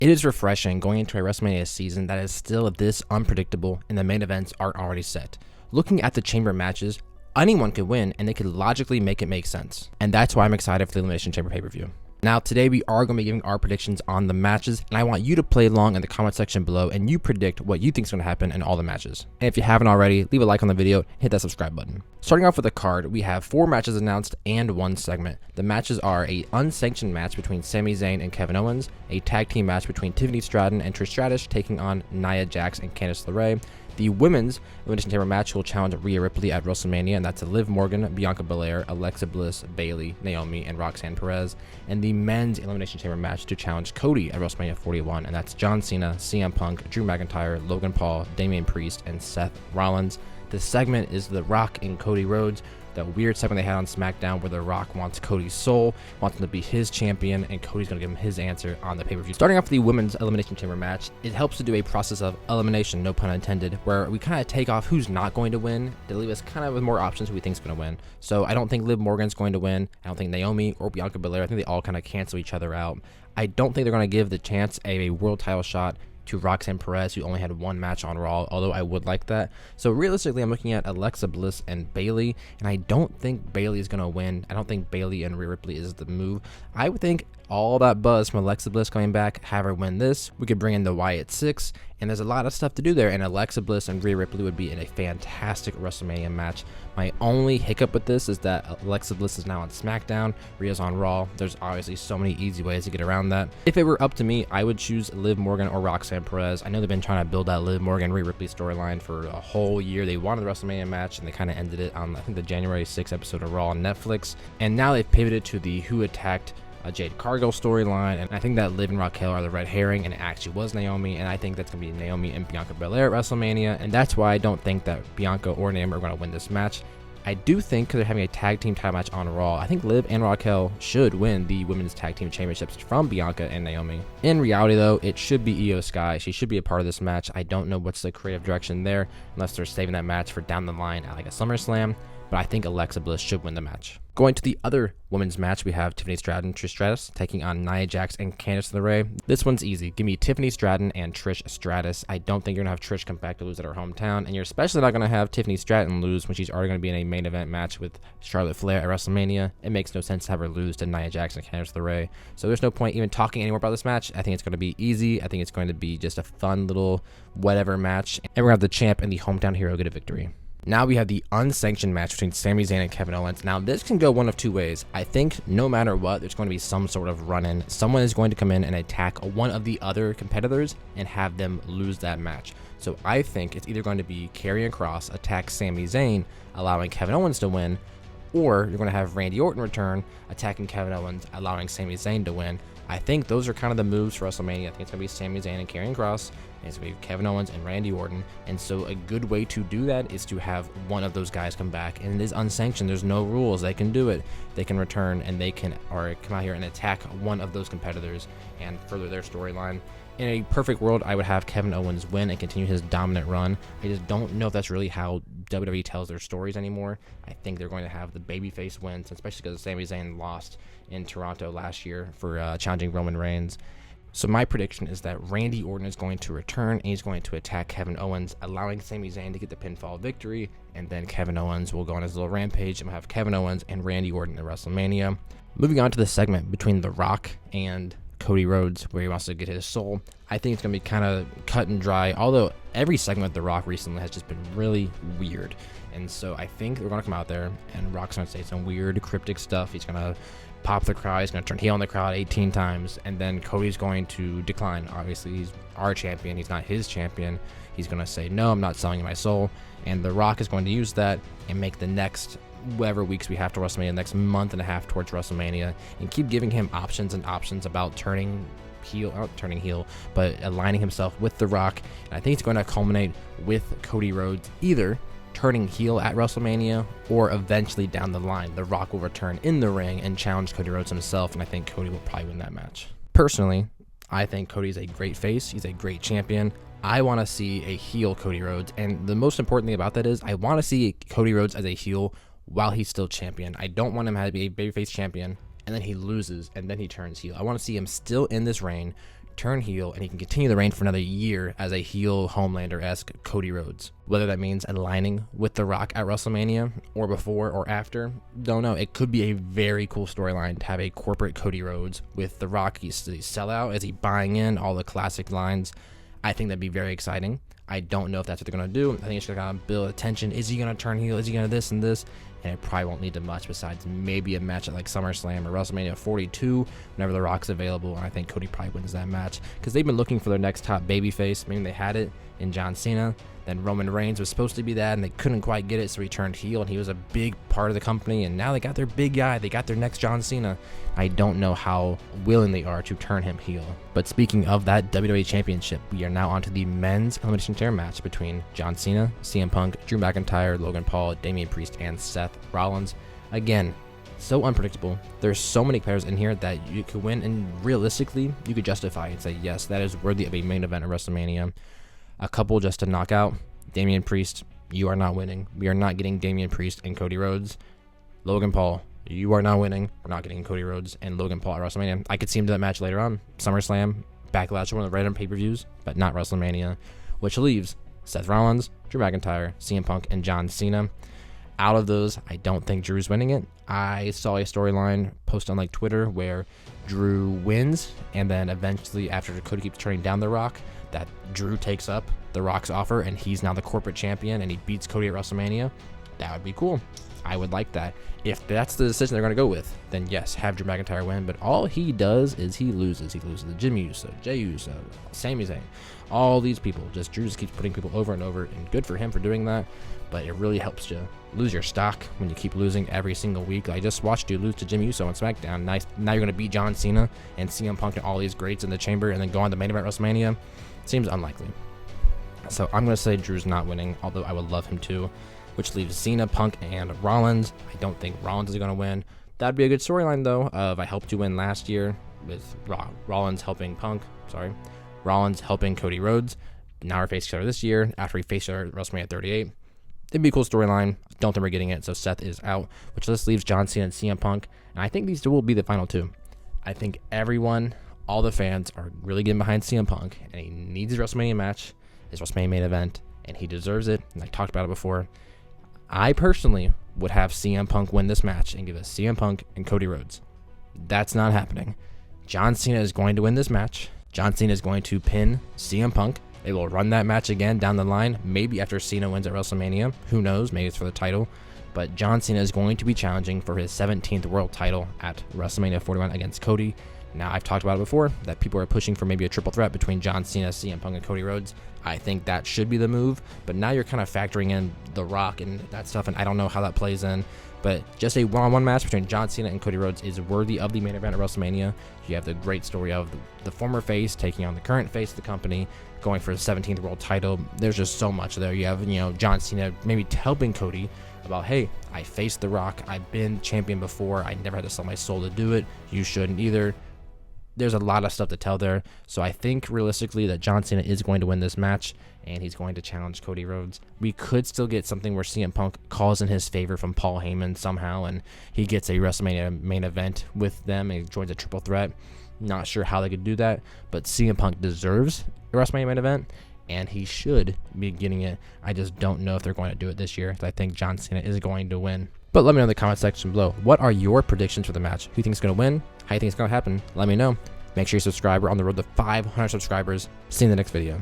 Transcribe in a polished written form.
It is refreshing going into a WrestleMania season that is still this unpredictable and the main events aren't already set. Looking at the chamber matches, anyone could win and they could logically make it make sense. And that's why I'm excited for the Elimination Chamber pay-per-view. Now today we are going to be giving our predictions on the matches, and I want you to play along in the comment section below and you predict what you think is going to happen in all the matches. And if you haven't already, leave a like on the video and hit that subscribe button. Starting off with the card, we have 4 matches announced and 1 segment. The matches are a unsanctioned match between Sami Zayn and Kevin Owens, a tag team match between Tiffany Stratton and Trish Stratus taking on Nia Jax and Candace Lerae. The women's Elimination Chamber match will challenge Rhea Ripley at Wrestlemania, and that's Liv Morgan, Bianca Belair, Alexa Bliss, Bayley, Naomi, and Roxanne Perez. And the men's Elimination Chamber match to challenge Cody at Wrestlemania 41, and that's John Cena, CM Punk, Drew McIntyre, Logan Paul, Damien Priest, and Seth Rollins. The segment is The Rock and Cody Rhodes, that weird segment they had on SmackDown where The Rock wants Cody's soul, wants him to be his champion, and Cody's going to give him his answer on the pay-per-view. Starting off with the women's Elimination Chamber match, it helps to do a process of elimination, no pun intended, where we kind of take off who's not going to win to leave us kind of with more options who we think is going to win. So I don't think Liv Morgan's going to win. I don't think Naomi or Bianca Belair. I think they all kind of cancel each other out. I don't think they're going to give the chance a world title shot to Roxanne Perez, who only had 1 match on Raw, although I would like that. So realistically, I'm looking at Alexa Bliss and Bayley, and I don't think Bayley is going to win. I don't think Bayley and Rhea Ripley is the move. I would think all that buzz from Alexa Bliss coming back, have her win this. We could bring in the Wyatt 6, and there's a lot of stuff to do there, and Alexa Bliss and Rhea Ripley would be in a fantastic WrestleMania match. My only hiccup with this is that Alexa Bliss is now on SmackDown, Rhea's on Raw. There's obviously so many easy ways to get around that. If it were up to me, I would choose Liv Morgan or Roxanne Perez. I know they've been trying to build that Liv Morgan, Rhea Ripley storyline for a whole year. They wanted the WrestleMania match, and they kind of ended it on, I think, the January 6th episode of Raw on Netflix. And now they've pivoted to the Who Attacked Jade Cargill storyline, and I think that Liv and Raquel are the red herring, and it actually was Naomi, and I think that's going to be Naomi and Bianca Belair at WrestleMania, and that's why I don't think that Bianca or Naomi are going to win this match. I do think, because they're having a tag team title match on Raw, I think Liv and Raquel should win the women's tag team championships from Bianca and Naomi. In reality, though, it should be Io Sky. She should be a part of this match. I don't know what's the creative direction there, unless they're saving that match for down the line at like a SummerSlam, but I think Alexa Bliss should win the match. Going to the other women's match, we have Tiffany Stratton, Trish Stratus taking on Nia Jax and Candace LeRae. This one's easy. Give me Tiffany Stratton and Trish Stratus. I don't think you're going to have Trish come back to lose at her hometown, and you're especially not going to have Tiffany Stratton lose when she's already going to be in a main event match with Charlotte Flair at WrestleMania. It makes no sense to have her lose to Nia Jax and Candace LeRae. So there's no point even talking anymore about this match. I think it's going to be easy. I think it's going to be just a fun little whatever match, and we're going to have the champ and the hometown hero get a victory. Now we have the unsanctioned match between Sami Zayn and Kevin Owens. Now this can go one of 2 ways. I think no matter what, there's going to be some sort of run-in. Someone is going to come in and attack one of the other competitors and have them lose that match. So I think it's either going to be Karrion Kross attack Sami Zayn, allowing Kevin Owens to win, or you're going to have Randy Orton return, attacking Kevin Owens, allowing Sami Zayn to win. I think those are kind of the moves for WrestleMania. I think it's going to be Sami Zayn and Karrion Kross, and it's going to be Kevin Owens and Randy Orton. And so a good way to do that is to have one of those guys come back. And it is unsanctioned. There's no rules. They can do it. They can return, and they can or come out here and attack one of those competitors and further their storyline. In a perfect world, I would have Kevin Owens win and continue his dominant run. I just don't know if that's really how WWE tells their stories anymore. I think they're going to have the babyface wins, especially because Sami Zayn lost in Toronto last year for challenging Roman Reigns. So my prediction is that Randy Orton is going to return, and he's going to attack Kevin Owens, allowing Sami Zayn to get the pinfall victory, and then Kevin Owens will go on his little rampage, and we'll have Kevin Owens and Randy Orton at WrestleMania. Moving on to the segment between The Rock and Cody Rhodes, where he wants to get his soul. I think it's going to be kind of cut and dry, although every segment with The Rock recently has just been really weird. And so I think they're going to come out there, and Rock's going to say some weird, cryptic stuff. He's going to pop the crowd. He's going to turn heel on the crowd 18 times, and then Cody's going to decline. Obviously, he's our champion. He's not his champion. He's going to say, no, I'm not selling you my soul. And The Rock is going to use that and make the next whatever weeks we have to WrestleMania, next month and a half towards WrestleMania, and keep giving him options and options about turning heel, not turning heel, but aligning himself with The Rock. And I think it's going to culminate with Cody Rhodes either turning heel at WrestleMania, or eventually down the line, The Rock will return in the ring and challenge Cody Rhodes himself, and I think Cody will probably win that match. Personally, I think Cody's a great face. He's a great champion. I want to see a heel Cody Rhodes, and the most important thing about that is I want to see Cody Rhodes as a heel while he's still champion. I don't want him to be a babyface champion and then he loses and then he turns heel. I want to see him still in this reign, turn heel and he can continue the reign for another year as a heel Homelander-esque Cody Rhodes. Whether that means aligning with The Rock at WrestleMania or before or after, don't know. It could be a very cool storyline to have a corporate Cody Rhodes with The Rock. He's the sellout. Is he buying in all the classic lines? I think that'd be very exciting. I don't know if that's what they're going to do. I think it's going to build attention. Is he going to turn heel? Is he going to this and this? And it probably won't lead to much besides maybe a match at like SummerSlam or WrestleMania 42 whenever The Rock's available. And I think Cody probably wins that match because they've been looking for their next top babyface. Maybe they had it in John Cena. Then Roman Reigns was supposed to be that, and they couldn't quite get it, so he turned heel, and he was a big part of the company, and now they got their big guy. They got their next John Cena. I don't know how willing they are to turn him heel. But speaking of that WWE Championship, we are now onto the men's Elimination Chamber match between John Cena, CM Punk, Drew McIntyre, Logan Paul, Damien Priest, and Seth Rollins. Again, so unpredictable. There's so many players in here that you could win, and realistically, you could justify and say, yes, that is worthy of a main event at WrestleMania. A couple just to knock out. Damien Priest, you are not winning. We are not getting Damien Priest and Cody Rhodes. Logan Paul, you are not winning. We're not getting Cody Rhodes and Logan Paul at WrestleMania. I could see him do that match later on. SummerSlam, Backlash, one of the random pay-per-views, but not WrestleMania, which leaves Seth Rollins, Drew McIntyre, CM Punk, and John Cena. Out of those, I don't think Drew's winning it. I saw a storyline post on like Twitter where Drew wins, and then eventually after Cody keeps turning down The Rock, that Drew takes up The Rock's offer and he's now the corporate champion and he beats Cody at WrestleMania. That would be cool. I would like that. If that's the decision they're going to go with, then yes, have Drew McIntyre win. But all he does is he loses. He loses to Jimmy Uso, Jey Uso, Sami Zayn, all these people. Drew just keeps putting people over and over, and good for him for doing that. But it really helps you lose your stock when you keep losing every single week. I just watched you lose to Jimmy Uso on SmackDown. Now you're going to beat John Cena and CM Punk and all these greats in the chamber and then go on the main event WrestleMania. Seems unlikely. So I'm going to say Drew's not winning, although I would love him to, which leaves Cena, Punk, and Rollins. I don't think Rollins is going to win. That'd be a good storyline, though, of I helped you win last year with Rollins helping Rollins helping Cody Rhodes. Now we're facing each other this year after we face each other at WrestleMania 38. It'd be a cool storyline. Don't think we're getting it, so Seth is out, which just leaves John Cena and CM Punk. And I think these two will be the final two. I think everyone, all the fans, are really getting behind CM Punk, and he needs his WrestleMania match, his WrestleMania main event, and he deserves it. And I talked about it before. I personally would have CM Punk win this match and give it CM Punk and Cody Rhodes. That's not happening. John Cena is going to win this match. John Cena is going to pin CM Punk. They will run that match again down the line, maybe after Cena wins at WrestleMania. Who knows? Maybe it's for the title. But John Cena is going to be challenging for his 17th world title at WrestleMania 41 against Cody. Now, I've talked about it before, that people are pushing for maybe a triple threat between John Cena, CM Punk, and Cody Rhodes. I think that should be the move. But now you're kind of factoring in The Rock and that stuff, and I don't know how that plays in. But just a one-on-one match between John Cena and Cody Rhodes is worthy of the main event at WrestleMania. You have the great story of the former face taking on the current face of the company, going for the 17th world title. There's just so much there. You have, John Cena maybe helping Cody about, hey, I faced The Rock. I've been champion before. I never had to sell my soul to do it. You shouldn't either. There's a lot of stuff to tell there. So I think realistically that John Cena is going to win this match, and he's going to challenge Cody Rhodes. We could still get something where CM Punk calls in his favor from Paul Heyman somehow, and he gets a WrestleMania main event with them and joins a triple threat. Not sure how they could do that, but CM Punk deserves a WrestleMania main event, and he should be getting it. I just don't know if they're going to do it this year. I think John Cena is going to win. But let me know in the comment section below. What are your predictions for the match? Who you think is going to win? How you think it's going to happen? Let me know. Make sure you subscribe. We're on the road to 500 subscribers. See you in the next video.